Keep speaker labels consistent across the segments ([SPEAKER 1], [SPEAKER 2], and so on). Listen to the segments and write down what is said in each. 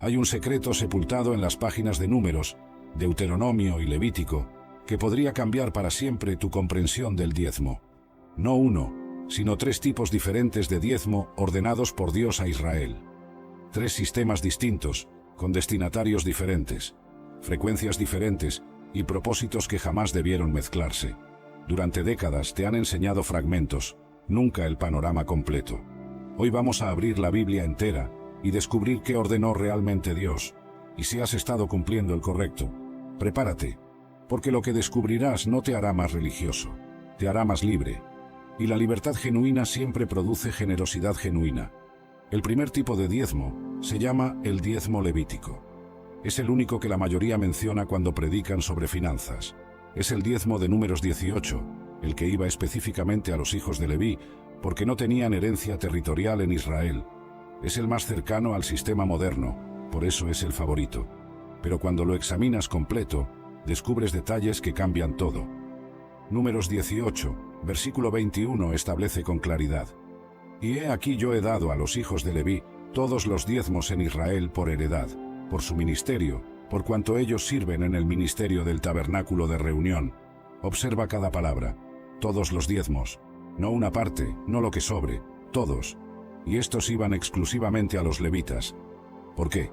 [SPEAKER 1] Hay un secreto sepultado en las páginas de Números, Deuteronomio y Levítico, que podría cambiar para siempre tu comprensión del diezmo. No uno, sino 3 tipos diferentes de diezmo ordenados por Dios a Israel. 3 sistemas distintos, con destinatarios diferentes, frecuencias diferentes y propósitos que jamás debieron mezclarse. Durante décadas te han enseñado fragmentos, nunca el panorama completo. Hoy vamos a abrir la Biblia entera y descubrir qué ordenó realmente Dios, y si has estado cumpliendo el correcto. Prepárate, porque lo que descubrirás no te hará más religioso, te hará más libre. Y la libertad genuina siempre produce generosidad genuina. El primer tipo de diezmo se llama el diezmo levítico. Es el único que la mayoría menciona cuando predican sobre finanzas. Es el diezmo de Números 18, el que iba específicamente a los hijos de Leví, porque no tenían herencia territorial en Israel. Es el más cercano al sistema moderno, por eso es el favorito. Pero cuando lo examinas completo, descubres detalles que cambian todo. Números 18, versículo 21 establece con claridad: Y he aquí yo he dado a los hijos de Leví todos los diezmos en Israel por heredad, por su ministerio, por cuanto ellos sirven en el ministerio del tabernáculo de reunión. Observa cada palabra. Todos los diezmos. No una parte, no lo que sobre, todos. Y estos iban exclusivamente a los levitas. ¿Por qué?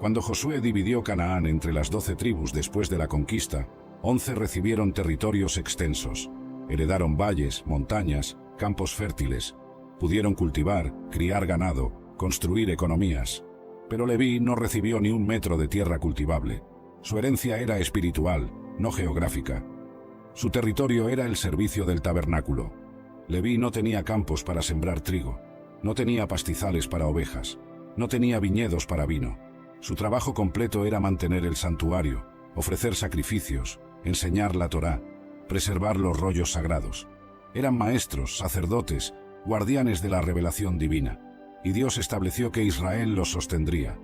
[SPEAKER 1] Cuando Josué dividió Canaán entre las 12 tribus después de la conquista, 11 recibieron territorios extensos. Heredaron valles, montañas, campos fértiles. Pudieron cultivar, criar ganado, construir economías. Pero Leví no recibió ni un metro de tierra cultivable. Su herencia era espiritual, no geográfica. Su territorio era el servicio del tabernáculo. Leví no tenía campos para sembrar trigo. No tenía pastizales para ovejas. No tenía viñedos para vino. Su trabajo completo era mantener el santuario, ofrecer sacrificios, enseñar la Torá, preservar los rollos sagrados. Eran maestros, sacerdotes, guardianes de la revelación divina. Y Dios estableció que Israel los sostendría.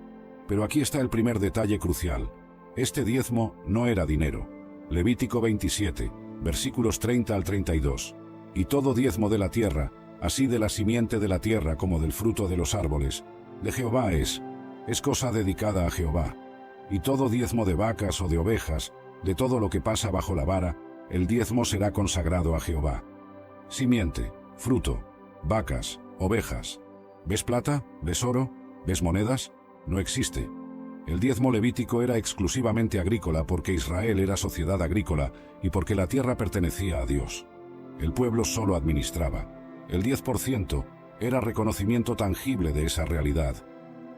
[SPEAKER 1] Pero aquí está el primer detalle crucial. Este diezmo no era dinero. Levítico 27, versículos 30 al 32. Y todo diezmo de la tierra, así de la simiente de la tierra como del fruto de los árboles, de Jehová es cosa dedicada a Jehová. Y todo diezmo de vacas o de ovejas, de todo lo que pasa bajo la vara, el diezmo será consagrado a Jehová. Simiente, fruto, vacas, ovejas. ¿Ves plata? ¿Ves oro? ¿Ves monedas? No existe. El diezmo levítico era exclusivamente agrícola porque Israel era sociedad agrícola y porque la tierra pertenecía a Dios. El pueblo solo administraba. El 10% era reconocimiento tangible de esa realidad.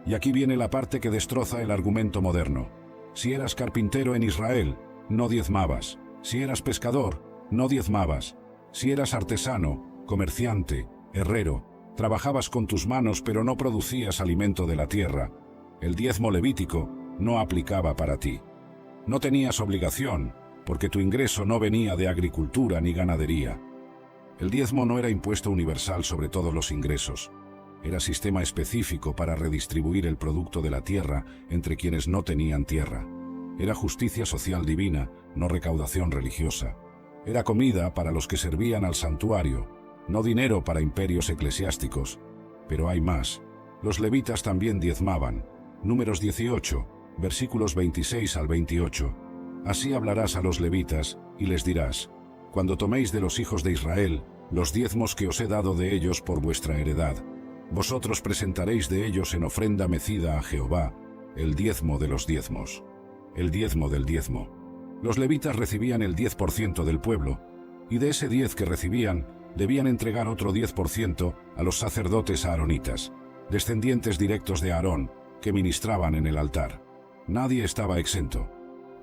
[SPEAKER 1] Y aquí viene la parte que destroza el argumento moderno. Si eras carpintero en Israel, no diezmabas. Si eras pescador, no diezmabas. Si eras artesano, comerciante, herrero, trabajabas con tus manos pero no producías alimento de la tierra. El diezmo levítico no aplicaba para ti. No tenías obligación, porque tu ingreso no venía de agricultura ni ganadería. El diezmo no era impuesto universal sobre todos los ingresos. Era sistema específico para redistribuir el producto de la tierra entre quienes no tenían tierra. Era justicia social divina, no recaudación religiosa. Era comida para los que servían al santuario, no dinero para imperios eclesiásticos. Pero hay más. Los levitas también diezmaban. Números 18, versículos 26 al 28. Así hablarás a los levitas, y les dirás: cuando toméis de los hijos de Israel los diezmos que os he dado de ellos por vuestra heredad, vosotros presentaréis de ellos en ofrenda mecida a Jehová, el diezmo de los diezmos. El diezmo del diezmo. Los levitas recibían el 10% del pueblo, y de ese 10 que recibían, debían entregar otro 10% a los sacerdotes aaronitas, descendientes directos de Aarón, que ministraban en el altar. Nadie estaba exento.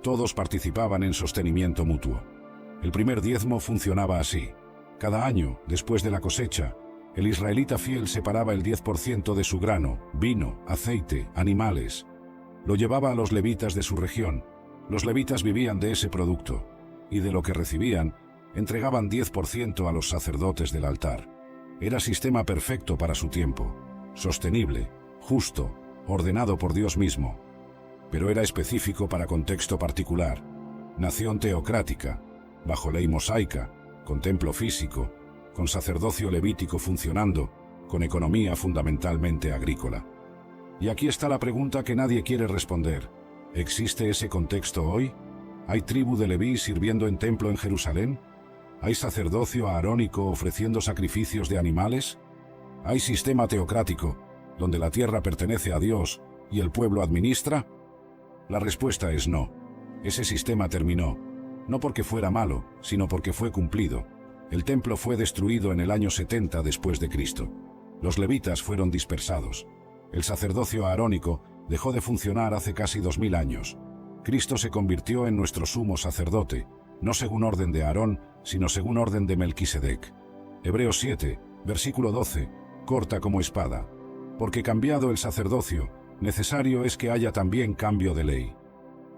[SPEAKER 1] Todos participaban en sostenimiento mutuo. El primer diezmo funcionaba así. Cada año, después de la cosecha, el israelita fiel separaba el 10% de su grano, vino, aceite, animales. Lo llevaba a los levitas de su región. Los levitas vivían de ese producto, y de lo que recibían, entregaban 10% a los sacerdotes del altar. Era sistema perfecto para su tiempo, sostenible, justo, ordenado por Dios mismo. Pero era específico para contexto particular. Nación teocrática, bajo ley mosaica, con templo físico, con sacerdocio levítico funcionando, con economía fundamentalmente agrícola. Y aquí está la pregunta que nadie quiere responder. ¿Existe ese contexto hoy? ¿Hay tribu de Leví sirviendo en templo en Jerusalén? ¿Hay sacerdocio arónico ofreciendo sacrificios de animales? ¿Hay sistema teocrático, donde la tierra pertenece a Dios y el pueblo administra? La respuesta es no. Ese sistema terminó, no porque fuera malo, sino porque fue cumplido. El templo fue destruido en el año 70 después de Cristo. Los levitas fueron dispersados. El sacerdocio arónico dejó de funcionar hace casi 2000 años. Cristo se convirtió en nuestro sumo sacerdote, no según orden de Aarón, sino según orden de Melquisedec. Hebreos 7, versículo 12, corta como espada. Porque cambiado el sacerdocio, necesario es que haya también cambio de ley.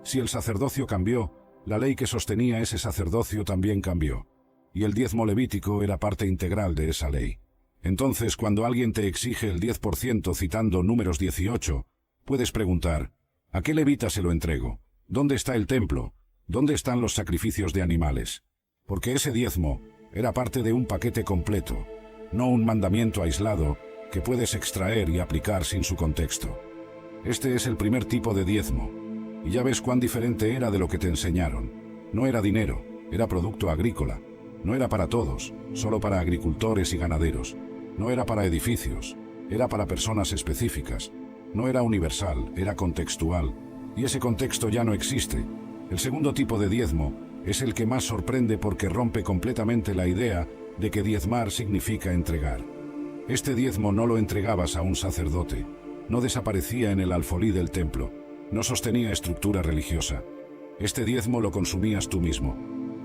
[SPEAKER 1] Si el sacerdocio cambió, la ley que sostenía ese sacerdocio también cambió. Y el diezmo levítico era parte integral de esa ley. Entonces, cuando alguien te exige el 10% citando Números 18, puedes preguntar, ¿a qué levita se lo entrego? ¿Dónde está el templo? ¿Dónde están los sacrificios de animales? Porque ese diezmo era parte de un paquete completo, no un mandamiento aislado que puedes extraer y aplicar sin su contexto. Este es el primer tipo de diezmo, y ya ves cuán diferente era de lo que te enseñaron. No era dinero, era producto agrícola. No era para todos, solo para agricultores y ganaderos. No era para edificios, era para personas específicas. No era universal, era contextual. Y ese contexto ya no existe. El segundo tipo de diezmo es el que más sorprende porque rompe completamente la idea de que diezmar significa entregar. Este diezmo no lo entregabas a un sacerdote, no desaparecía en el alfolí del templo, no sostenía estructura religiosa. Este diezmo lo consumías tú mismo,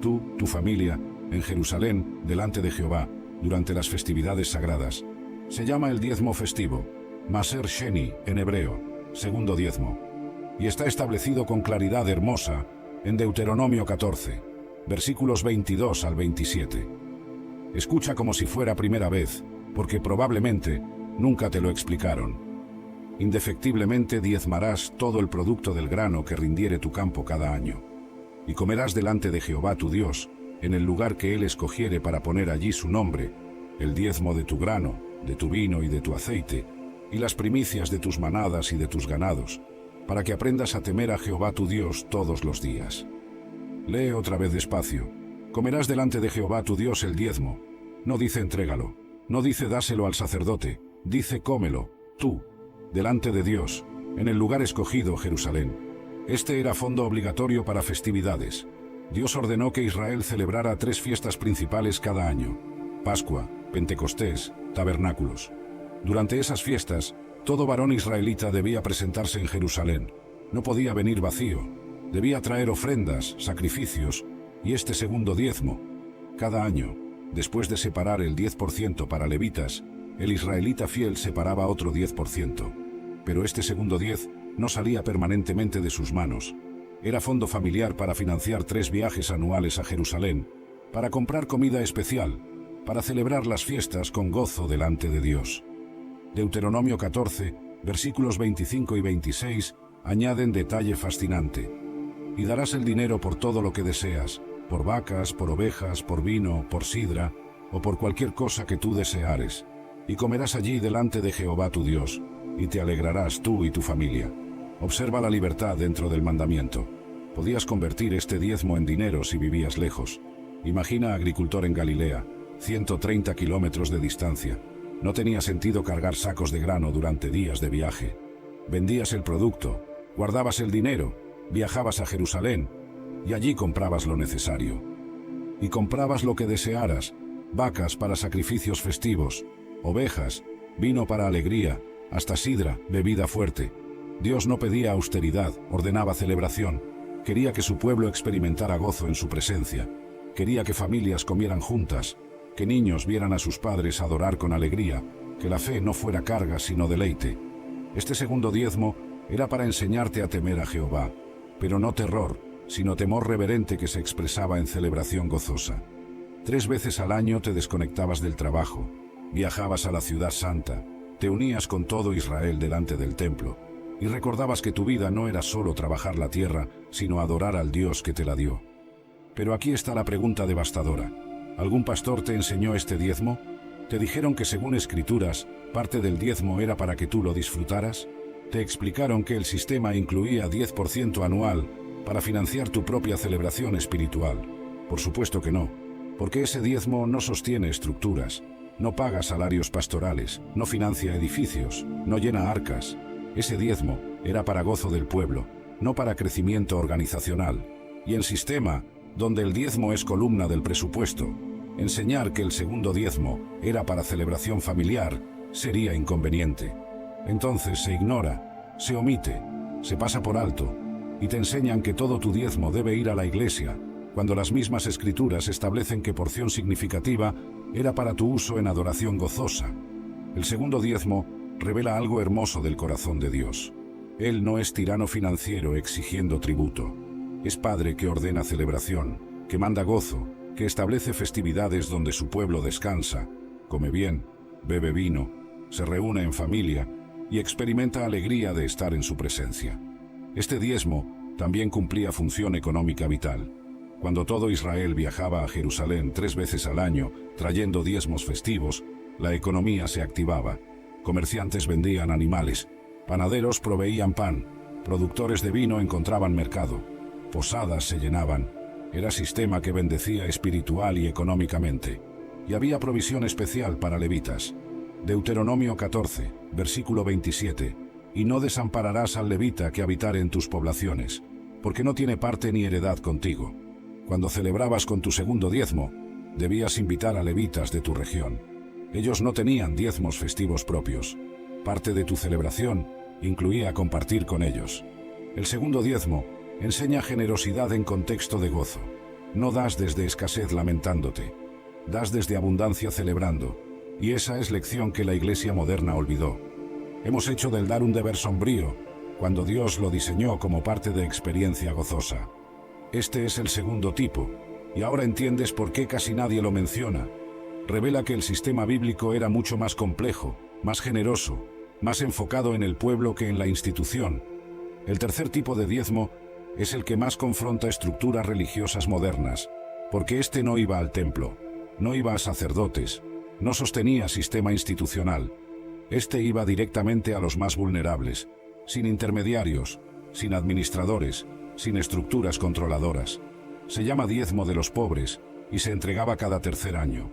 [SPEAKER 1] tú, tu familia, en Jerusalén, delante de Jehová, durante las festividades sagradas. Se llama el diezmo festivo, Maser Sheni en hebreo, segundo diezmo. Y está establecido con claridad hermosa en Deuteronomio 14, versículos 22 al 27. Escucha como si fuera primera vez, porque probablemente nunca te lo explicaron. Indefectiblemente diezmarás todo el producto del grano que rindiere tu campo cada año. Y comerás delante de Jehová tu Dios, en el lugar que él escogiere para poner allí su nombre, el diezmo de tu grano, de tu vino y de tu aceite, y las primicias de tus manadas y de tus ganados, para que aprendas a temer a Jehová tu Dios todos los días. Lee otra vez despacio. Comerás delante de Jehová tu Dios el diezmo. No dice entrégalo, no dice dáselo al sacerdote, dice cómelo, tú, delante de Dios, en el lugar escogido, Jerusalén. Este era fondo obligatorio para festividades. Dios ordenó que Israel celebrara 3 fiestas principales cada año: Pascua, Pentecostés, Tabernáculos. Durante esas fiestas, todo varón israelita debía presentarse en Jerusalén. No podía venir vacío. Debía traer ofrendas, sacrificios y este segundo diezmo. Cada año, después de separar el 10% para levitas, el israelita fiel separaba otro 10%. Pero este segundo 10 no salía permanentemente de sus manos. Era fondo familiar para financiar 3 viajes anuales a Jerusalén, para comprar comida especial, para celebrar las fiestas con gozo delante de Dios. Deuteronomio 14, versículos 25 y 26, añaden detalle fascinante. Y darás el dinero por todo lo que deseas, por vacas, por ovejas, por vino, por sidra, o por cualquier cosa que tú deseares. Y comerás allí delante de Jehová tu Dios, y te alegrarás tú y tu familia. Observa la libertad dentro del mandamiento. Podías convertir este diezmo en dinero si vivías lejos. Imagina agricultor en Galilea, 130 kilómetros de distancia. No tenía sentido cargar sacos de grano durante días de viaje. Vendías el producto, guardabas el dinero, viajabas a Jerusalén y allí comprabas lo necesario. Y comprabas lo que desearas: vacas para sacrificios festivos, ovejas, vino para alegría, hasta sidra, bebida fuerte. Dios no pedía austeridad, ordenaba celebración. Quería que su pueblo experimentara gozo en su presencia. Quería que familias comieran juntas, que niños vieran a sus padres adorar con alegría, que la fe no fuera carga sino deleite. Este segundo diezmo era para enseñarte a temer a Jehová, pero no terror, sino temor reverente que se expresaba en celebración gozosa. 3 veces al año te desconectabas del trabajo, viajabas a la ciudad santa, te unías con todo Israel delante del templo, y recordabas que tu vida no era solo trabajar la tierra, sino adorar al Dios que te la dio. Pero aquí está la pregunta devastadora. ¿Algún pastor te enseñó este diezmo? ¿Te dijeron que según Escrituras, parte del diezmo era para que tú lo disfrutaras? Te explicaron que el sistema incluía 10% anual para financiar tu propia celebración espiritual. Por supuesto que no, porque ese diezmo no sostiene estructuras, no paga salarios pastorales, no financia edificios, no llena arcas. Ese diezmo era para gozo del pueblo, no para crecimiento organizacional. Y en sistema, donde el diezmo es columna del presupuesto, enseñar que el segundo diezmo era para celebración familiar sería inconveniente. Entonces se ignora, se omite, se pasa por alto, y te enseñan que todo tu diezmo debe ir a la iglesia, cuando las mismas escrituras establecen que porción significativa era para tu uso en adoración gozosa. El segundo diezmo revela algo hermoso del corazón de Dios. Él no es tirano financiero exigiendo tributo. Es Padre que ordena celebración, que manda gozo, que establece festividades donde su pueblo descansa, come bien, bebe vino, se reúne en familia y experimenta alegría de estar en su presencia. Este diezmo también cumplía función económica vital. Cuando todo Israel viajaba a Jerusalén 3 veces al año, trayendo diezmos festivos, la economía se activaba. Comerciantes vendían animales, panaderos proveían pan, productores de vino encontraban mercado, posadas se llenaban. Era sistema que bendecía espiritual y económicamente. Y había provisión especial para levitas. Deuteronomio 14, versículo 27. Y no desampararás al levita que habitare en tus poblaciones, porque no tiene parte ni heredad contigo. Cuando celebrabas con tu segundo diezmo, debías invitar a levitas de tu región. Ellos no tenían diezmos festivos propios. Parte de tu celebración incluía compartir con ellos. El segundo diezmo enseña generosidad en contexto de gozo. No das desde escasez lamentándote. Das desde abundancia celebrando. Y esa es lección que la Iglesia moderna olvidó. Hemos hecho del dar un deber sombrío, cuando Dios lo diseñó como parte de experiencia gozosa. Este es el segundo tipo, y ahora entiendes por qué casi nadie lo menciona. Revela que el sistema bíblico era mucho más complejo, más generoso, más enfocado en el pueblo que en la institución. El tercer tipo de diezmo es el que más confronta estructuras religiosas modernas, porque este no iba al templo, no iba a sacerdotes, no sostenía sistema institucional. Este iba directamente a los más vulnerables, sin intermediarios, sin administradores, sin estructuras controladoras. Se llama diezmo de los pobres y se entregaba cada tercer año.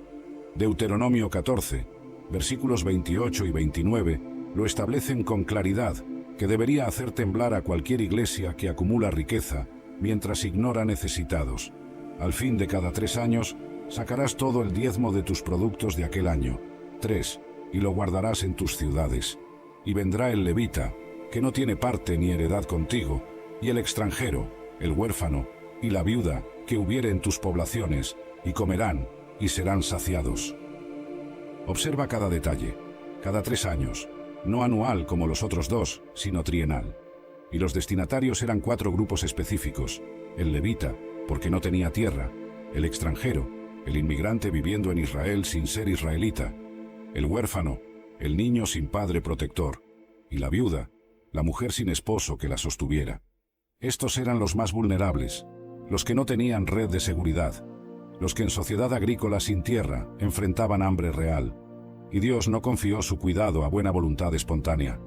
[SPEAKER 1] Deuteronomio 14, versículos 28 y 29, lo establecen con claridad, que debería hacer temblar a cualquier iglesia que acumula riqueza mientras ignora necesitados. Al fin de cada 3 años, sacarás todo el diezmo de tus productos de aquel año. 3. Y lo guardarás en tus ciudades. Y vendrá el levita, que no tiene parte ni heredad contigo, y el extranjero, el huérfano, y la viuda, que hubiere en tus poblaciones, y comerán, y serán saciados. Observa cada detalle. Cada 3 años, no anual como los otros 2, sino trienal. Y los destinatarios eran 4 grupos específicos: el levita, porque no tenía tierra; el extranjero, el inmigrante viviendo en Israel sin ser israelita; el huérfano, el niño sin padre protector; y la viuda, la mujer sin esposo que la sostuviera. Estos eran los más vulnerables, los que no tenían red de seguridad, los que en sociedad agrícola sin tierra enfrentaban hambre real. Y Dios no confió su cuidado a buena voluntad espontánea,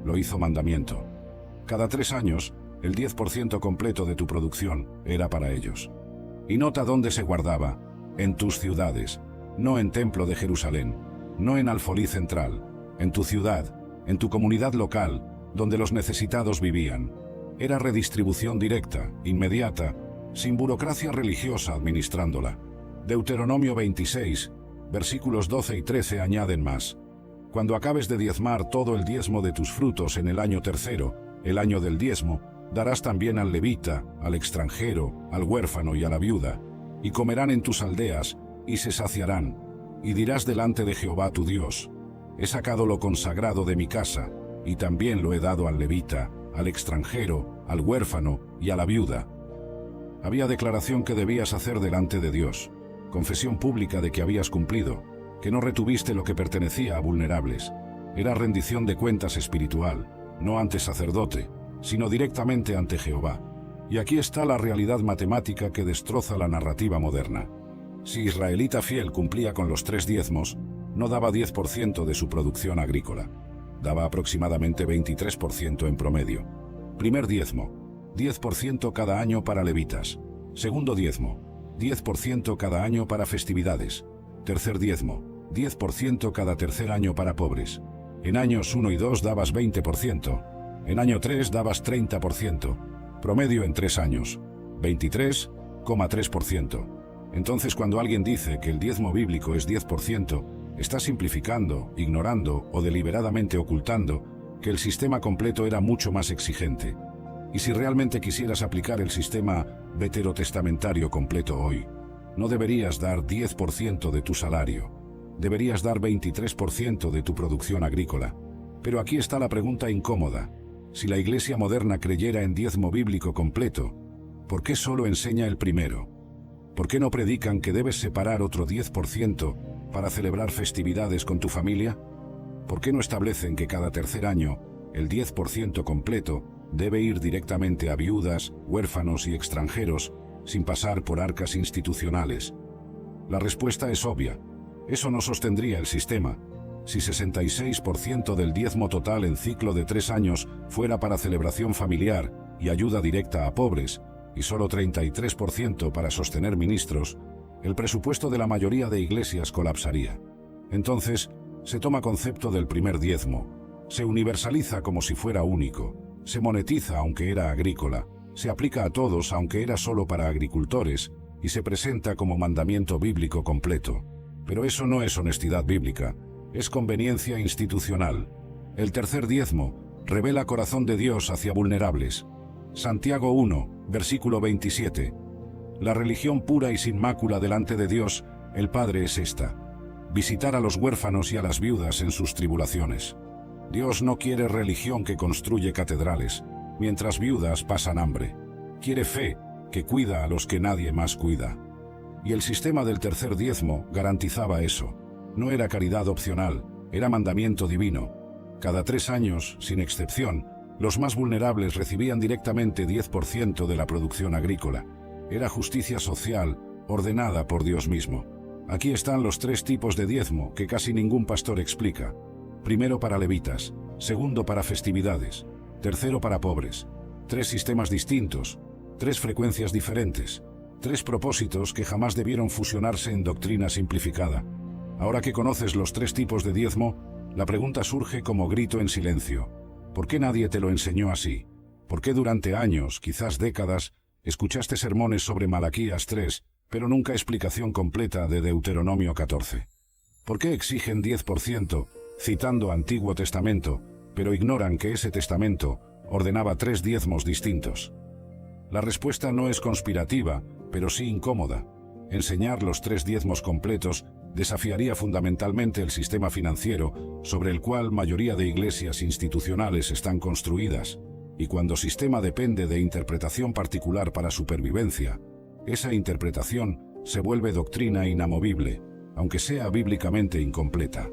[SPEAKER 1] lo hizo mandamiento. Cada 3 años, el 10% completo de tu producción era para ellos. Y nota dónde se guardaba: en tus ciudades, no en templo de Jerusalén, no en alfolí central, en tu ciudad, en tu comunidad local, donde los necesitados vivían. Era redistribución directa, inmediata, sin burocracia religiosa administrándola. Deuteronomio 26, versículos 12 y 13 añaden más. Cuando acabes de diezmar todo el diezmo de tus frutos en el año tercero, el año del diezmo, darás también al levita, al extranjero, al huérfano y a la viuda, y comerán en tus aldeas, y se saciarán. Y dirás delante de Jehová tu Dios: he sacado lo consagrado de mi casa, y también lo he dado al levita, al extranjero, al huérfano y a la viuda. Había declaración que debías hacer delante de Dios, confesión pública de que habías cumplido, que no retuviste lo que pertenecía a vulnerables. Era rendición de cuentas espiritual, no ante sacerdote, sino directamente ante Jehová. Y aquí está la realidad matemática que destroza la narrativa moderna. Si israelita fiel cumplía con los 3 diezmos, no daba 10% de su producción agrícola. daba aproximadamente 23% en promedio. Primer diezmo, 10% cada año para levitas. Segundo diezmo, 10% cada año para festividades. Tercer diezmo, 10% cada tercer año para pobres. En años 1 y 2 dabas 20%. En año 3 dabas 30%. Promedio en 3 años, 23,3%. Entonces, cuando alguien dice que el diezmo bíblico es 10%, está simplificando, ignorando o deliberadamente ocultando que el sistema completo era mucho más exigente. Y si realmente quisieras aplicar el sistema veterotestamentario completo hoy, no deberías dar 10% de tu salario. Deberías dar 23% de tu producción agrícola. Pero aquí está la pregunta incómoda. Si la Iglesia moderna creyera en diezmo bíblico completo, ¿por qué solo enseña el primero? ¿Por qué no predican que debes separar otro 10% para celebrar festividades con tu familia? ¿Por qué no establecen que cada tercer año el 10% completo debe ir directamente a viudas, huérfanos y extranjeros sin pasar por arcas institucionales? La respuesta es obvia. Eso no sostendría el sistema. Si 66% del diezmo total en ciclo de 3 años fuera para celebración familiar y ayuda directa a pobres, y solo 33% para sostener ministros, el presupuesto de la mayoría de iglesias colapsaría. Entonces, se toma concepto del primer diezmo, se universaliza como si fuera único, se monetiza aunque era agrícola, se aplica a todos aunque era solo para agricultores, y se presenta como mandamiento bíblico completo. Pero eso no es honestidad bíblica, es conveniencia institucional. El tercer diezmo revela corazón de Dios hacia vulnerables. Santiago 1, versículo 27. La religión pura y sin mácula delante de Dios, el Padre, es esta: visitar a los huérfanos y a las viudas en sus tribulaciones. Dios no quiere religión que construye catedrales, mientras viudas pasan hambre. Quiere fe que cuida a los que nadie más cuida. Y el sistema del tercer diezmo garantizaba eso. No era caridad opcional, era mandamiento divino. Cada 3 años, sin excepción, los más vulnerables recibían directamente 10% de la producción agrícola. Era justicia social, ordenada por Dios mismo. Aquí están los 3 tipos de diezmo que casi ningún pastor explica. Primero para levitas, segundo para festividades, tercero para pobres. 3 sistemas distintos, 3 frecuencias diferentes, 3 propósitos que jamás debieron fusionarse en doctrina simplificada. Ahora que conoces los 3 tipos de diezmo, la pregunta surge como grito en silencio. ¿Por qué nadie te lo enseñó así? ¿Por qué durante años, quizás décadas, escuchaste sermones sobre Malaquías 3, pero nunca explicación completa de Deuteronomio 14? ¿Por qué exigen 10%, citando Antiguo Testamento, pero ignoran que ese testamento ordenaba 3 diezmos distintos? La respuesta no es conspirativa, pero sí incómoda. Enseñar los 3 diezmos completos desafiaría fundamentalmente el sistema financiero sobre el cual mayoría de iglesias institucionales están construidas, y cuando sistema depende de interpretación particular para supervivencia, esa interpretación se vuelve doctrina inamovible, aunque sea bíblicamente incompleta.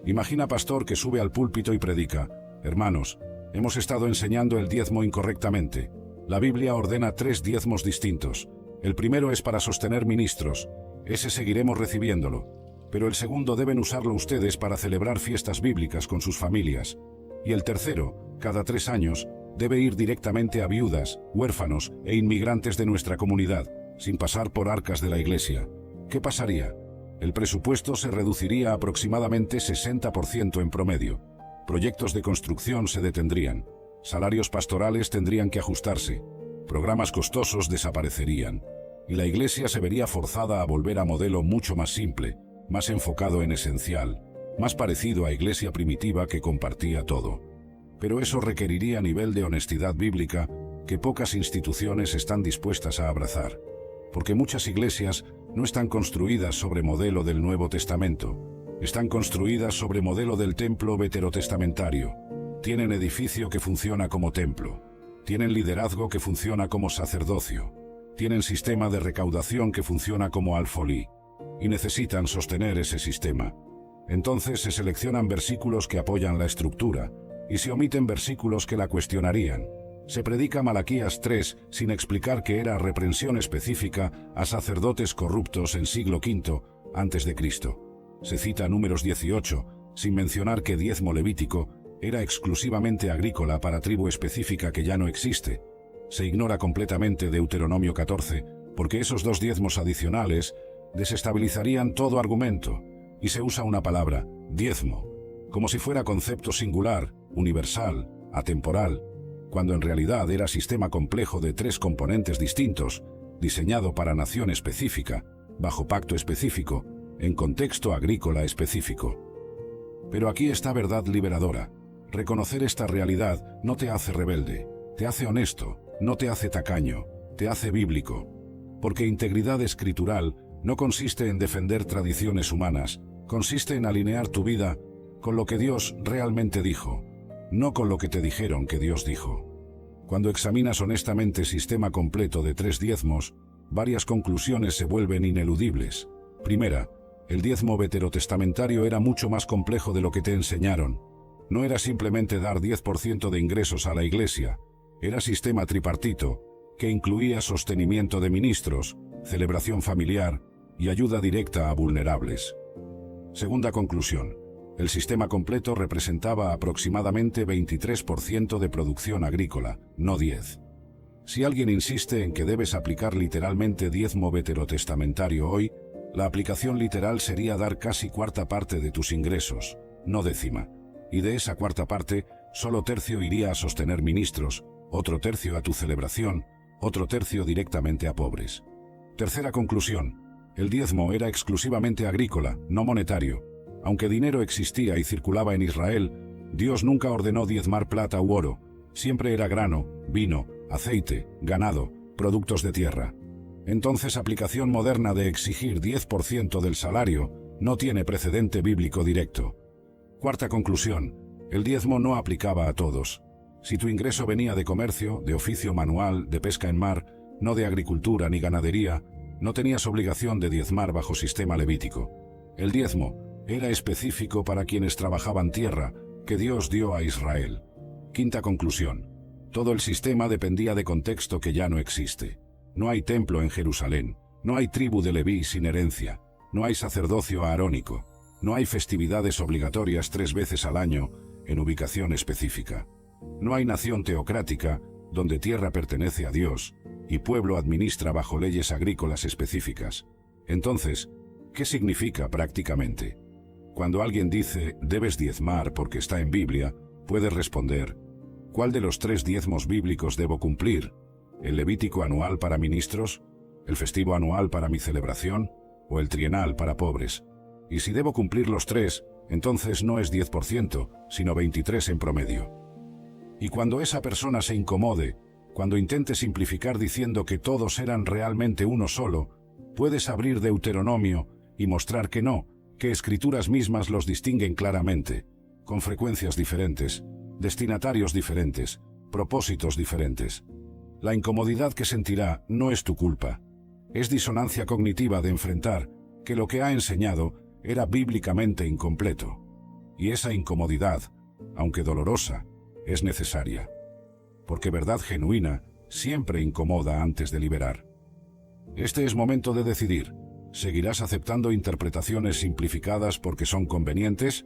[SPEAKER 1] Imagina pastor que sube al púlpito y predica: hermanos, hemos estado enseñando el diezmo incorrectamente. La Biblia ordena 3 diezmos distintos. El primero es para sostener ministros. Ese seguiremos recibiéndolo. Pero el segundo deben usarlo ustedes para celebrar fiestas bíblicas con sus familias. Y el tercero, cada 3 años, debe ir directamente a viudas, huérfanos e inmigrantes de nuestra comunidad, sin pasar por arcas de la iglesia. ¿Qué pasaría? El presupuesto se reduciría aproximadamente 60% en promedio. Proyectos de construcción se detendrían. Salarios pastorales tendrían que ajustarse. Programas costosos desaparecerían. Y la iglesia se vería forzada a volver a modelo mucho más simple, más enfocado en esencial, más parecido a iglesia primitiva que compartía todo. Pero eso requeriría nivel de honestidad bíblica que pocas instituciones están dispuestas a abrazar. Porque muchas iglesias no están construidas sobre modelo del Nuevo Testamento. Están construidas sobre modelo del templo veterotestamentario. Tienen edificio que funciona como templo. Tienen liderazgo que funciona como sacerdocio. Tienen sistema de recaudación que funciona como alfolí. Y necesitan sostener ese sistema. Entonces se seleccionan versículos que apoyan la estructura, y se omiten versículos que la cuestionarían. Se predica Malaquías 3 sin explicar que era reprensión específica a sacerdotes corruptos en siglo V a.C. Se cita Números 18, sin mencionar que diezmo levítico era exclusivamente agrícola para tribu específica que ya no existe. Se ignora completamente Deuteronomio 14, porque esos 2 diezmos adicionales desestabilizarían todo argumento, y se usa una palabra, diezmo, como si fuera concepto singular, universal, atemporal, cuando en realidad era sistema complejo de 3 componentes distintos, diseñado para nación específica, bajo pacto específico, en contexto agrícola específico. Pero aquí está verdad liberadora. Reconocer esta realidad no te hace rebelde, te hace honesto, no te hace tacaño, te hace bíblico. Porque integridad escritural no consiste en defender tradiciones humanas, consiste en alinear tu vida con lo que Dios realmente dijo, no con lo que te dijeron que Dios dijo. Cuando examinas honestamente el sistema completo de 3 diezmos, varias conclusiones se vuelven ineludibles. Primera, el diezmo veterotestamentario era mucho más complejo de lo que te enseñaron. No era simplemente dar 10% de ingresos a la iglesia, era sistema tripartito, que incluía sostenimiento de ministros, celebración familiar y ayuda directa a vulnerables. Segunda conclusión, el sistema completo representaba aproximadamente 23% de producción agrícola, no 10. Si alguien insiste en que debes aplicar literalmente diezmo veterotestamentario hoy, la aplicación literal sería dar casi 1/4 parte de tus ingresos, no 10ª. Y de esa 1/4 parte, solo 1/3 iría a sostener ministros, otro 1/3 a tu celebración, otro 1/3 directamente a pobres. Tercera conclusión, el diezmo era exclusivamente agrícola, no monetario. Aunque dinero existía y circulaba en Israel, Dios nunca ordenó diezmar plata u oro, siempre era grano, vino, aceite, ganado, productos de tierra. Entonces aplicación moderna de exigir 10% del salario no tiene precedente bíblico directo. Cuarta conclusión, el diezmo no aplicaba a todos. Si tu ingreso venía de comercio, de oficio manual, de pesca en mar, no de agricultura ni ganadería, no tenías obligación de diezmar bajo sistema levítico. El diezmo era específico para quienes trabajaban tierra, que Dios dio a Israel. Quinta conclusión, todo el sistema dependía de contexto que ya no existe. No hay templo en Jerusalén, no hay tribu de Leví sin herencia, no hay sacerdocio aarónico, no hay festividades obligatorias 3 veces al año en ubicación específica. No hay nación teocrática donde tierra pertenece a Dios y pueblo administra bajo leyes agrícolas específicas. Entonces, ¿qué significa prácticamente? Cuando alguien dice, debes diezmar porque está en Biblia, puedes responder, ¿cuál de los 3 diezmos bíblicos debo cumplir? ¿El levítico anual para ministros? ¿El festivo anual para mi celebración? ¿O el trienal para pobres? Y si debo cumplir los 3, entonces no es 10%, sino 23% en promedio. Y cuando esa persona se incomode, cuando intente simplificar diciendo que todos eran realmente uno solo, puedes abrir Deuteronomio y mostrar que no, que escrituras mismas los distinguen claramente, con frecuencias diferentes, destinatarios diferentes, propósitos diferentes. La incomodidad que sentirá no es tu culpa. Es disonancia cognitiva de enfrentar que lo que ha enseñado era bíblicamente incompleto. Y esa incomodidad, aunque dolorosa, es necesaria. Porque verdad genuina siempre incomoda antes de liberar. Este es momento de decidir. ¿Seguirás aceptando interpretaciones simplificadas porque son convenientes?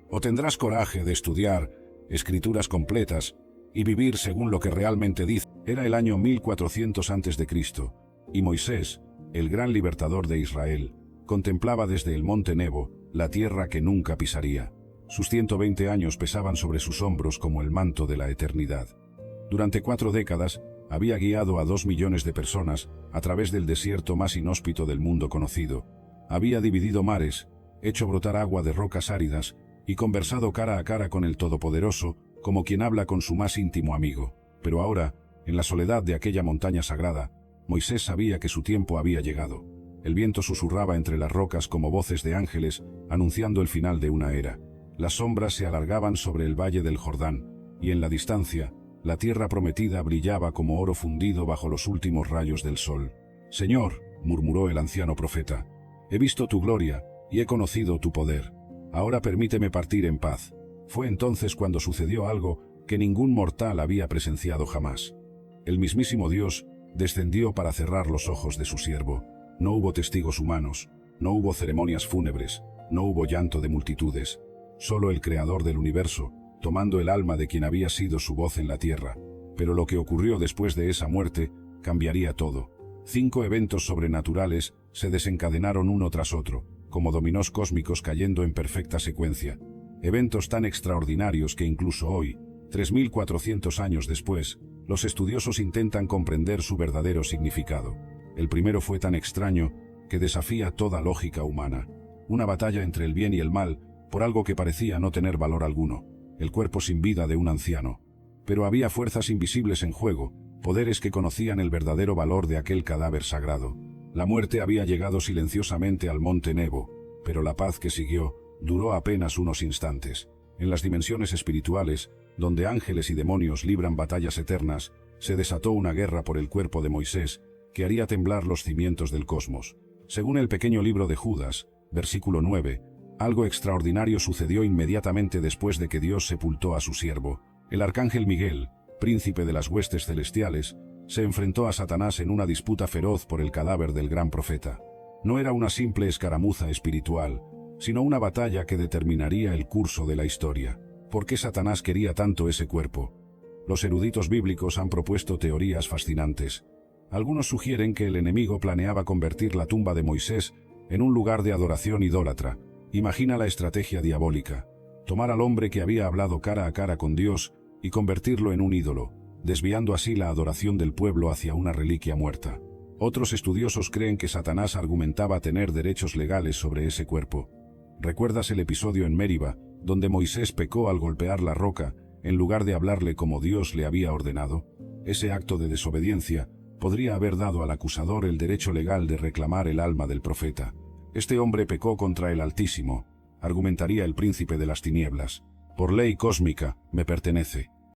[SPEAKER 1] ¿O tendrás coraje de estudiar escrituras completas y vivir según lo que realmente dice? Era el año 1400 a.C., y Moisés, el gran libertador de Israel, contemplaba desde el monte Nebo la tierra que nunca pisaría. Sus 120 años pesaban sobre sus hombros como el manto de la eternidad. Durante 4 décadas, había guiado a 2 millones de personas a través del desierto más inhóspito del mundo conocido. Había dividido mares, hecho brotar agua de rocas áridas y conversado cara a cara con el Todopoderoso como quien habla con su más íntimo amigo. Pero ahora, en la soledad de aquella montaña sagrada, Moisés sabía que su tiempo había llegado. El viento susurraba entre las rocas como voces de ángeles, anunciando el final de una era. Las sombras se alargaban sobre el valle del Jordán, y en la distancia, la tierra prometida brillaba como oro fundido bajo los últimos rayos del sol. «Señor», murmuró el anciano profeta, «he visto tu gloria, y he conocido tu poder. Ahora permíteme partir en paz». Fue entonces cuando sucedió algo que ningún mortal había presenciado jamás. El mismísimo Dios descendió para cerrar los ojos de su siervo. No hubo testigos humanos, no hubo ceremonias fúnebres, no hubo llanto de multitudes. Solo el Creador del universo, tomando el alma de quien había sido su voz en la tierra. Pero lo que ocurrió después de esa muerte cambiaría todo. 5 eventos sobrenaturales se desencadenaron uno tras otro, como dominós cósmicos cayendo en perfecta secuencia. Eventos tan extraordinarios que incluso hoy, 3400 años después, los estudiosos intentan comprender su verdadero significado. El primero fue tan extraño que desafía toda lógica humana. Una batalla entre el bien y el mal, por algo que parecía no tener valor alguno, el cuerpo sin vida de un anciano. Pero había fuerzas invisibles en juego, poderes que conocían el verdadero valor de aquel cadáver sagrado. La muerte había llegado silenciosamente al monte Nebo, pero la paz que siguió duró apenas unos instantes. En las dimensiones espirituales, donde ángeles y demonios libran batallas eternas, se desató una guerra por el cuerpo de Moisés, que haría temblar los cimientos del cosmos. Según el pequeño libro de Judas, versículo 9, algo extraordinario sucedió inmediatamente después de que Dios sepultó a su siervo. El arcángel Miguel, príncipe de las huestes celestiales, se enfrentó a Satanás en una disputa feroz por el cadáver del gran profeta. No era una simple escaramuza espiritual, sino una batalla que determinaría el curso de la historia. ¿Por qué Satanás quería tanto ese cuerpo? Los eruditos bíblicos han propuesto teorías fascinantes. Algunos sugieren que el enemigo planeaba convertir la tumba de Moisés en un lugar de adoración idólatra. Imagina la estrategia diabólica: tomar al hombre que había hablado cara a cara con Dios y convertirlo en un ídolo, desviando así la adoración del pueblo hacia una reliquia muerta. Otros estudiosos creen que Satanás argumentaba tener derechos legales sobre ese cuerpo. ¿Recuerdas el episodio en Meriba, donde Moisés pecó al golpear la roca, en lugar de hablarle como Dios le había ordenado? Ese acto de desobediencia podría haber dado al acusador el derecho legal de reclamar el alma del profeta. Este hombre pecó contra el Altísimo, argumentaría el príncipe de las tinieblas. Por ley cósmica, me pertenece.